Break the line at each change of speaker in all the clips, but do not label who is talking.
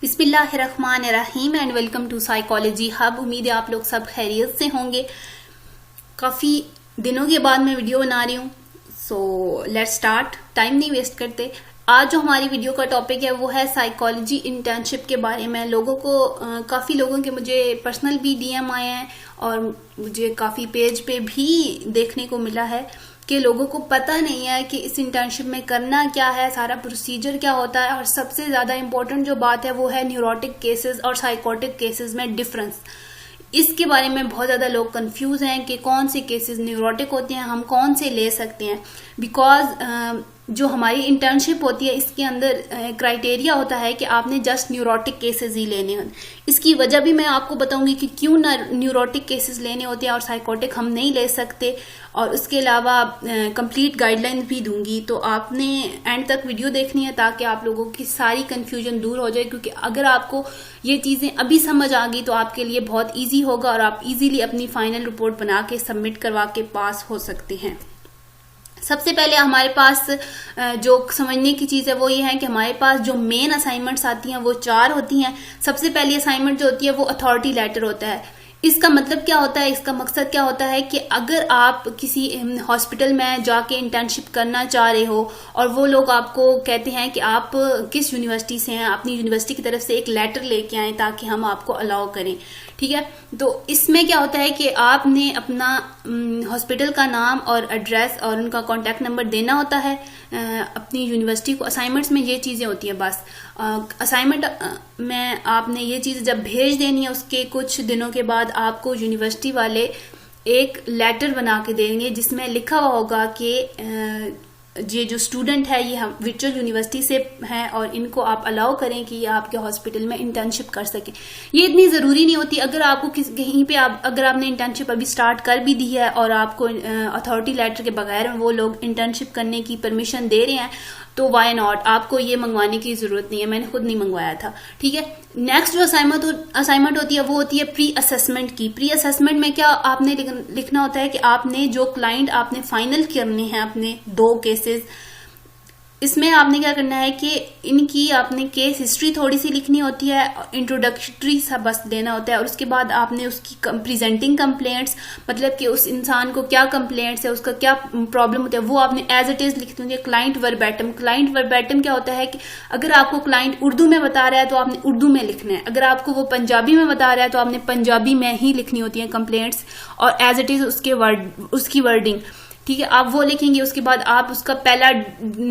बिस्मिल्लाहिर्रहमानिर्रहीम and welcome to psychology hub. उम्मीद है आप लोग सब खैरियत से होंगे। काफ़ी दिनों के बाद मैं वीडियो बना रही हूँ, सो लेट्स स्टार्ट। टाइम नहीं वेस्ट करते। आज जो हमारी वीडियो का टॉपिक है वो है साइकोलॉजी इंटर्नशिप के बारे में। लोगों को काफ़ी लोगों के मुझे पर्सनल भी डीएम आए हैं और मुझे काफ़ी पेज पे भी देखने को मिला है कि लोगों को पता नहीं है कि इस इंटर्नशिप में करना क्या है, सारा प्रोसीजर क्या होता है। और सबसे ज़्यादा इम्पोर्टेंट जो बात है वो है न्यूरोटिक केसेस और साइकोटिक केसेस में डिफरेंस। इसके बारे में बहुत ज़्यादा लोग कंफ्यूज हैं कि कौन से केसेस न्यूरोटिक होते हैं, हम कौन से ले सकते हैं। बिकॉज जो हमारी इंटर्नशिप होती है इसके अंदर क्राइटेरिया होता है कि आपने जस्ट न्यूरोटिक केसेस ही लेने हैं। इसकी वजह भी मैं आपको बताऊंगी कि क्यों ना न्यूरोटिक केसेस लेने होते हैं और साइकोटिक हम नहीं ले सकते, और उसके अलावा कंप्लीट गाइडलाइन भी दूंगी। तो आपने एंड तक वीडियो देखनी है ताकि आप लोगों की सारी कंफ्यूजन दूर हो जाए, क्योंकि अगर आपको ये चीज़ें अभी समझ आ गई तो आपके लिए बहुत ईजी होगा और आप इजीली अपनी फाइनल रिपोर्ट बना के सबमिट करवा के पास हो सकते हैं। सबसे पहले हमारे पास जो समझने की चीज़ है वो ये है कि हमारे पास जो मेन असाइनमेंट्स आती हैं वो 4 होती हैं। सबसे पहली असाइनमेंट जो होती है वो अथॉरिटी लेटर होता है। इसका मतलब क्या होता है, इसका मकसद क्या होता है कि अगर आप किसी हॉस्पिटल में जाके इंटर्नशिप करना चाह रहे हो और वो लोग आपको कहते हैं कि आप किस यूनिवर्सिटी से हैं, अपनी यूनिवर्सिटी की तरफ से एक लेटर लेके आए ताकि हम आपको अलाउ करें, ठीक है। तो इसमें क्या होता है कि आपने अपना हॉस्पिटल का नाम और एड्रेस और उनका कॉन्टैक्ट नंबर देना होता है अपनी यूनिवर्सिटी को। असाइनमेंट्स में ये चीज़ें होती हैं बस। असाइनमेंट में आपने ये चीज़ जब भेज देनी है उसके कुछ दिनों के बाद आपको यूनिवर्सिटी वाले एक लेटर बना के देंगे जिसमें लिखा हुआ होगा कि ये जो स्टूडेंट है ये हम विचुअल यूनिवर्सिटी से हैं और इनको आप अलाउ करें कि ये आपके हॉस्पिटल में इंटर्नशिप कर सकें। ये इतनी ज़रूरी नहीं होती। अगर आपको कहीं पे अगर आपने इंटर्नशिप अभी स्टार्ट कर भी दी है और आपको अथॉरिटी लेटर के बगैर वो लोग इंटर्नशिप करने की परमिशन दे रहे हैं तो वाई नॉट, आपको ये मंगवाने की जरूरत नहीं है। मैंने खुद नहीं मंगवाया था, ठीक है। नेक्स्ट जो असाइनमेंट होती है वो होती है प्री असेसमेंट की। प्री असेसमेंट में क्या आपने लिखना होता है कि आपने जो क्लाइंट आपने फाइनल करने हैं अपने 2 केसेस, इसमें आपने क्या करना है कि इनकी आपने केस हिस्ट्री थोड़ी सी लिखनी होती है, इंट्रोडक्टरी सा बस देना होता है। और उसके बाद आपने उसकी प्रेजेंटिंग कंप्लेंट्स, मतलब कि उस इंसान को क्या कंप्लेंट्स है, उसका क्या प्रॉब्लम होता है, वो आपने एज इट इज लिखनी होती है। क्लाइंट वर्बैटम। क्लाइंट वर्बैटम क्या होता है कि अगर आपको क्लाइंट उर्दू में बता रहा है तो आपने उर्दू में लिखना है, अगर आपको वो पंजाबी में बता रहा है तो आपने पंजाबी में ही लिखनी होती है कंप्लेंट्स, और एज इट इज उसकी वर्डिंग, ठीक है, आप वो लिखेंगे। उसके बाद आप उसका पहला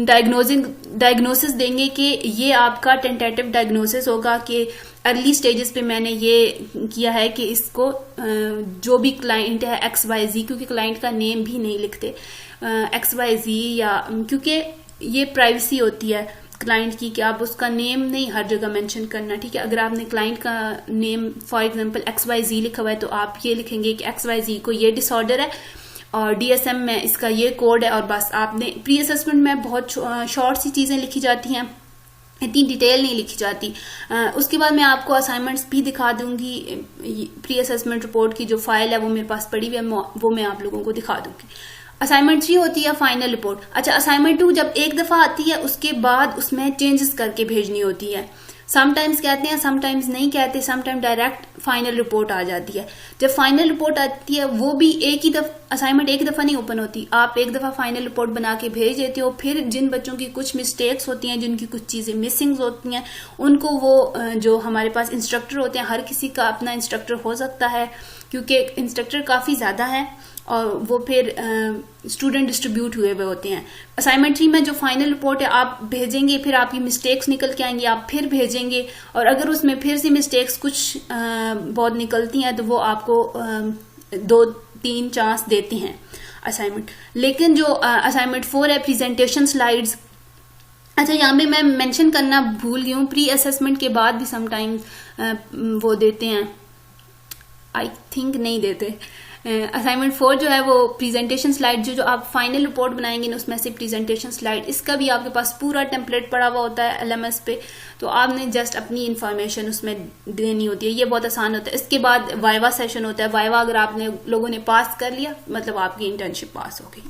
डायग्नोसिस देंगे कि ये आपका टेंटेटिव डायग्नोसिस होगा कि अर्ली स्टेजेस पे मैंने ये किया है कि इसको जो भी क्लाइंट है XYZ, क्योंकि क्लाइंट का नेम भी नहीं लिखते XYZ, या क्योंकि ये प्राइवेसी होती है क्लाइंट की कि आप उसका नेम नहीं हर जगह मेंशन करना, ठीक है। अगर आपने क्लाइंट का नेम फॉर एग्जांपल XYZ लिखा हुआ है तो आप ये लिखेंगे कि XYZ को ये डिसऑर्डर है और DSM में इसका ये कोड है, और बस आपने प्री असेसमेंट में बहुत शॉर्ट सी चीज़ें लिखी जाती हैं, इतनी डिटेल नहीं लिखी जाती। उसके बाद मैं आपको असाइनमेंट्स भी दिखा दूंगी। प्री असेसमेंट रिपोर्ट की जो फाइल है वो मेरे पास पड़ी हुई है, वो मैं आप लोगों को दिखा दूंगी। असाइनमेंट 3 होती है फाइनल रिपोर्ट। अच्छा, असाइनमेंट 2 जब एक दफ़ा आती है उसके बाद उसमें चेंजेस करके भेजनी होती है। समटाइम्स कहते हैं, समटाइम्स नहीं कहते, समटाइम डायरेक्ट फाइनल रिपोर्ट आ जाती है। जब फाइनल रिपोर्ट आती है वो भी एक ही दफ़ा, असाइनमेंट एक दफ़ा नहीं ओपन होती, आप एक दफ़ा फाइनल रिपोर्ट बना के भेज देते हो। फिर जिन बच्चों की कुछ मिस्टेक्स होती हैं, जिनकी कुछ चीज़ें मिसिंग होती हैं, उनको वो जो हमारे पास इंस्ट्रक्टर होते हैं, हर किसी का अपना इंस्ट्रक्टर हो सकता है क्योंकि इंस्ट्रक्टर काफ़ी ज़्यादा है और वो फिर स्टूडेंट डिस्ट्रीब्यूट हुए हुए होते हैं। असाइनमेंट 3 में जो फाइनल रिपोर्ट है आप भेजेंगे, फिर आपकी मिस्टेक्स निकल के आएंगी, आप फिर भेजेंगे, और अगर उसमें फिर से मिस्टेक्स कुछ बहुत निकलती हैं तो वो आपको 2-3 चांस देते हैं असाइनमेंट। लेकिन जो असाइनमेंट 4 है प्रेजेंटेशन स्लाइड्स। अच्छा, यहाँ पे मैं मेंशन करना भूल गई हूँ, प्री असेसमेंट के बाद भी समटाइम्स वो देते हैं, आई थिंक नहीं देते। असाइनमेंट 4 जो है वो प्रेजेंटेशन स्लाइड, जो आप फाइनल रिपोर्ट बनाएंगे ना उसमें से प्रेजेंटेशन स्लाइड, इसका भी आपके पास पूरा टेम्पलेट पड़ा हुआ होता है LMS पे, तो आपने जस्ट अपनी इंफॉर्मेशन उसमें देनी होती है। ये बहुत आसान होता है। इसके बाद वाइवा सेशन होता है। वाइवा अगर आपने लोगों ने पास कर लिया मतलब आपकी इंटर्नशिप पास हो गई,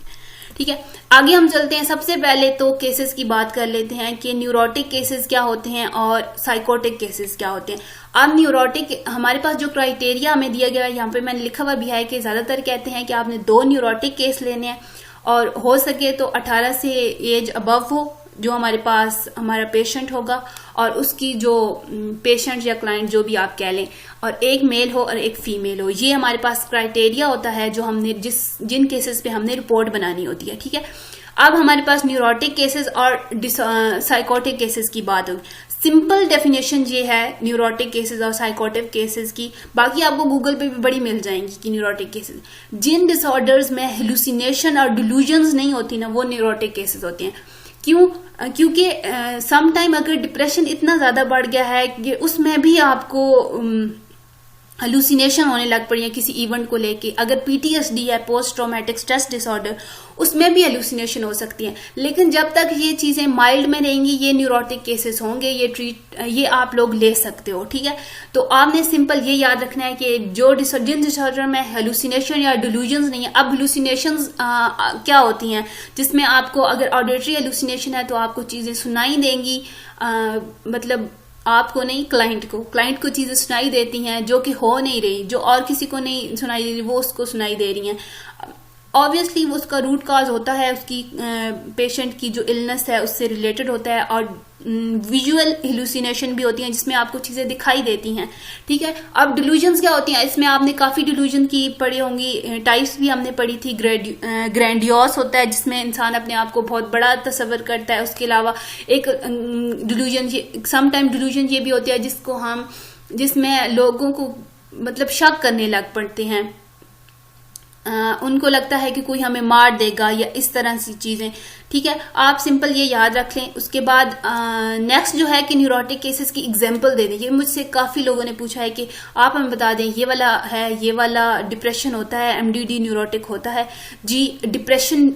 ठीक है, आगे हम चलते हैं। सबसे पहले तो केसेस की बात कर लेते हैं कि न्यूरोटिक केसेस क्या होते हैं और साइकोटिक केसेस क्या होते हैं। अब न्यूरोटिक, हमारे पास जो क्राइटेरिया हमें दिया गया है यहाँ पे मैंने लिखा हुआ भी है कि ज्यादातर कहते हैं कि आपने 2 न्यूरोटिक केस लेने हैं और हो सके तो 18 से एज अबव हो जो हमारे पास हमारा पेशेंट होगा, और उसकी जो पेशेंट या क्लाइंट जो भी आप कह लें, और एक मेल हो और एक फीमेल हो। ये हमारे पास क्राइटेरिया होता है जो हमने जिन केसेस पे हमने रिपोर्ट बनानी होती है। ठीक है, अब हमारे पास न्यूरोटिक केसेस और साइकोटिक केसेस की बात होगी। सिंपल डेफिनेशन ये है न्यूरोटिक केसेस और साइकोटिक केसेस की, बाकी आपको गूगल पे भी बड़ी मिल जाएंगी कि न्यूरोटिक केसेस, जिन डिसऑर्डर्स में हेलुसिनेशन और डिल्यूजन्स नहीं होती ना, वो न्यूरोटिक केसेस होते हैं। क्यों? क्योंकि सम टाइम अगर डिप्रेशन इतना ज्यादा बढ़ गया है कि उसमें भी आपको हेलुसिनेशन होने लग पड़ी है किसी इवेंट को लेके, अगर पीटीएसडी है, पोस्ट ट्रॉमेटिक स्ट्रेस डिसऑर्डर, उसमें भी हेलुसिनेशन हो सकती है। लेकिन जब तक ये चीजें माइल्ड में रहेंगी, ये न्यूरोटिक केसेस होंगे, ये आप लोग ले सकते हो। ठीक है, तो आपने सिंपल ये याद रखना है कि जिन डिसऑर्डर में हेलुसिनेशन या डिल्यूजन्स नहीं है। अब हेलुसिनेशंस क्या होती हैं, जिसमें आपको अगर ऑडिटरी हेलुसिनेशन है तो आपको चीजें सुनाई देंगी, मतलब आपको नहीं, क्लाइंट को चीजें सुनाई देती हैं जो कि हो नहीं रही, जो और किसी को नहीं सुनाई दे रही वो उसको सुनाई दे रही हैं। ऑब्वियसली वो उसका रूट काज होता है उसकी पेशेंट की जो इलनेस है उससे रिलेटेड होता है, और विजुअल हेलुसिनेशन भी होती है जिसमें आपको चीजें दिखाई देती हैं। ठीक है, अब डिल्यूजन्स क्या होती हैं, इसमें आपने काफी डिल्यूजन की पढ़ी होंगी, टाइप्स भी हमने पढ़ी थी। ग्रैंडियोस होता है जिसमें इंसान अपने आप को बहुत बड़ा तस्वर करता है। उसके अलावा एक डिल्यूजन, सम टाइम डिल्यूजन ये भी होती है जिसमें लोगों को मतलब शक करने लग पड़ते हैं, उनको लगता है कि कोई हमें मार देगा या इस तरह सी चीजें। ठीक है, आप सिंपल ये याद रख लें। उसके बाद नेक्स्ट जो है कि न्यूरोटिक केसेस की एग्जांपल दे दें। ये मुझसे काफी लोगों ने पूछा है कि आप हमें बता दें ये वाला है, ये वाला डिप्रेशन होता है, एमडीडी न्यूरोटिक होता है। जी, डिप्रेशन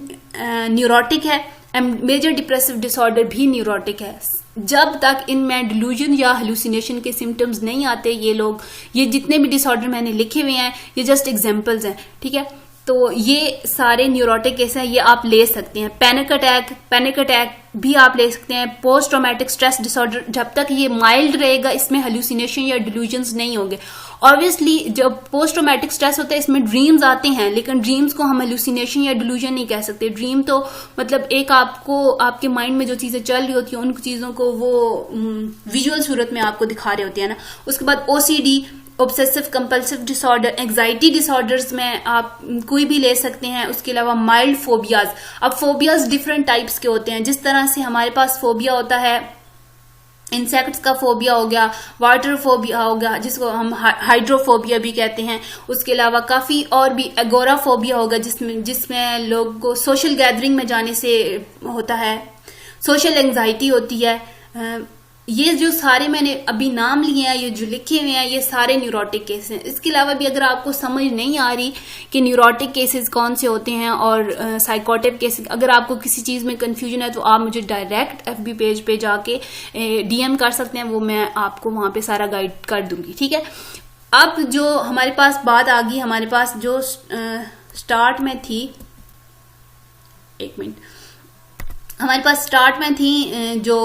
न्यूरोटिक है, मेजर डिप्रेसिव डिसऑर्डर भी न्यूरोटिक है। जब तक इनमें डिल्यूजन या हेलुसिनेशन के सिम्टम्स नहीं आते, ये जितने भी डिसऑर्डर मैंने लिखे हुए हैं ये जस्ट एग्जांपल्स हैं। ठीक है, तो ये सारे न्यूरोटिक केस हैं, ये आप ले सकते हैं। पैनिक अटैक भी आप ले सकते हैं। पोस्ट ट्रॉमेटिक स्ट्रेस डिसऑर्डर, जब तक ये माइल्ड रहेगा इसमें हेलुसिनेशन या डिल्यूजन्स नहीं होंगे। ऑब्वियसली जब पोस्ट ट्रॉमेटिक स्ट्रेस होता है इसमें ड्रीम्स आते हैं, लेकिन ड्रीम्स को हम हेलुसिनेशन या डिल्यूजन नहीं कह सकते। ड्रीम तो मतलब एक आपको आपके माइंड में जो चीजें चल रही होती हैं उन चीजों को वो विजुअल सूरत में आपको दिखा रहे होते हैं ना। उसके बाद OCD, obsessive compulsive disorder, anxiety disorders में आप कोई भी ले सकते हैं। उसके अलावा माइल्ड फोबियाज, अब फोबियाज डिफरेंट टाइप्स के होते हैं। जिस तरह से हमारे पास फोबिया होता है, इंसेक्ट्स का फोबिया हो गया, वाटर फोबिया हो गया जिसको हम हाइड्रोफोबिया भी कहते हैं। उसके अलावा काफी और भी, एगोराफोबिया होगा जिसमें लोग को सोशल गैदरिंग में जाने से होता है, सोशल एंजाइटी होती है। ये जो सारे मैंने अभी नाम लिए हैं, ये जो लिखे हुए हैं, ये सारे न्यूरोटिक केस हैं। इसके अलावा भी अगर आपको समझ नहीं आ रही कि न्यूरोटिक केसेस कौन से होते हैं और साइकोटिक केसेस, अगर आपको किसी चीज में कंफ्यूजन है तो आप मुझे डायरेक्ट एफबी पेज पे जाके डीएम कर सकते हैं, वो मैं आपको वहां पे सारा गाइड कर दूंगी। ठीक है, अब जो हमारे पास बात आ गई, हमारे पास जो स्टार्ट में थी, एक मिनट, हमारे पास स्टार्ट में थी जो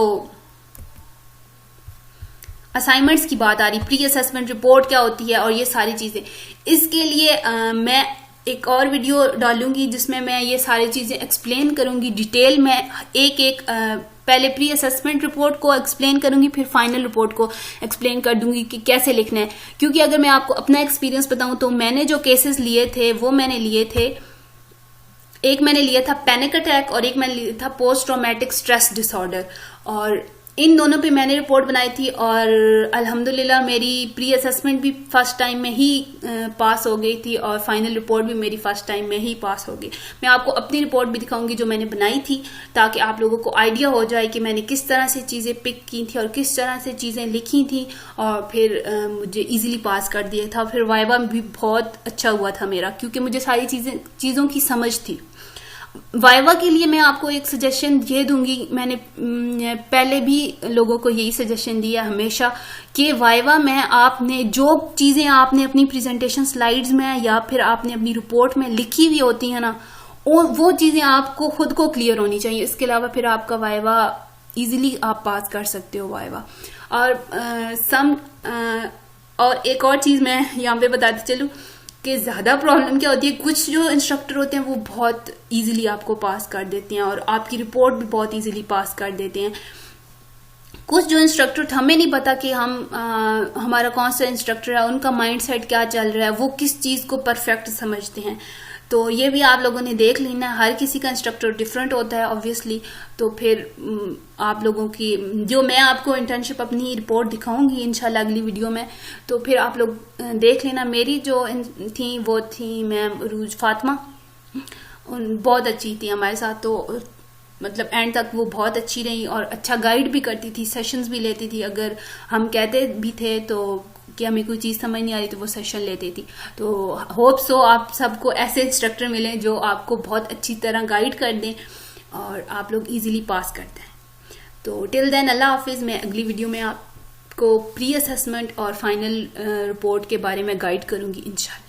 असाइनमेंट्स की बात आ रही, प्री असेसमेंट रिपोर्ट क्या होती है और ये सारी चीजें। इसके लिए मैं एक और वीडियो डालूंगी जिसमें मैं ये सारी चीजें एक्सप्लेन करूंगी डिटेल में, एक पहले प्री असेसमेंट रिपोर्ट को एक्सप्लेन करूंगी, फिर फाइनल रिपोर्ट को एक्सप्लेन कर दूंगी कि कैसे लिखना है। क्योंकि अगर मैं आपको अपना एक्सपीरियंस बताऊं तो मैंने जो केसेस लिए थे वो मैंने लिए थे, एक मैंने लिया था पैनिक अटैक और एक मैंने लिया था पोस्ट ट्रॉमेटिक स्ट्रेस डिसऑर्डर, और इन दोनों पे मैंने रिपोर्ट बनाई थी और अल्हम्दुलिल्लाह मेरी प्री असेसमेंट भी फर्स्ट टाइम में ही पास हो गई थी और फाइनल रिपोर्ट भी मेरी फर्स्ट टाइम में ही पास हो गई। मैं आपको अपनी रिपोर्ट भी दिखाऊंगी जो मैंने बनाई थी, ताकि आप लोगों को आइडिया हो जाए कि मैंने किस तरह से चीजें पिक की थी और किस तरह से चीजें लिखी थी, और फिर मुझे इजीली पास कर दिया था। फिर वाइवा भी बहुत अच्छा हुआ था मेरा, क्योंकि मुझे सारी चीजों की समझ थी। वाइवा के लिए मैं आपको एक सजेशन ये दूंगी, मैंने पहले भी लोगों को यही सजेशन दिया हमेशा, कि वाइवा में आपने जो चीजें आपने अपनी प्रेजेंटेशन स्लाइड्स में या फिर आपने अपनी रिपोर्ट में लिखी हुई होती है ना, वो चीजें आपको खुद को क्लियर होनी चाहिए। इसके अलावा फिर आपका वाइवा इजीली आप पास कर सकते हो वाइवा। और और एक और चीज मैं यहाँ पे बताती चलूं कि ज्यादा प्रॉब्लम क्या होती है, कुछ जो इंस्ट्रक्टर होते हैं वो बहुत इजीली आपको पास कर देते हैं और आपकी रिपोर्ट भी बहुत इजीली पास कर देते हैं। कुछ जो इंस्ट्रक्टर हमें नहीं पता कि हमारा कौन सा इंस्ट्रक्टर है, उनका माइंडसेट क्या चल रहा है, वो किस चीज को परफेक्ट समझते हैं। तो ये भी आप लोगों ने देख लेना, हर किसी का इंस्ट्रक्टर डिफरेंट होता है ऑब्वियसली। तो फिर आप लोगों की जो मैं आपको इंटर्नशिप अपनी रिपोर्ट दिखाऊंगी इंशाल्लाह अगली वीडियो में, तो फिर आप लोग देख लेना। मेरी जो थी वो थी मैम रूज फातिमा, बहुत अच्छी थी हमारे साथ। तो मतलब एंड तक वो बहुत अच्छी रही और अच्छा गाइड भी करती थी, सेशंस भी लेती थी। अगर हम कहते भी थे तो कि हमें कोई चीज समझ नहीं आ रही तो वो सेशन लेती थी। तो होप सो आप सबको ऐसे इंस्ट्रक्टर मिले जो आपको बहुत अच्छी तरह गाइड कर दें और आप लोग इजीली पास करते हैं। तो टिल देन अल्लाह हाफिज। मैं अगली वीडियो में आपको प्री असेसमेंट और फाइनल रिपोर्ट के बारे में गाइड करूंगी इंशाल्लाह।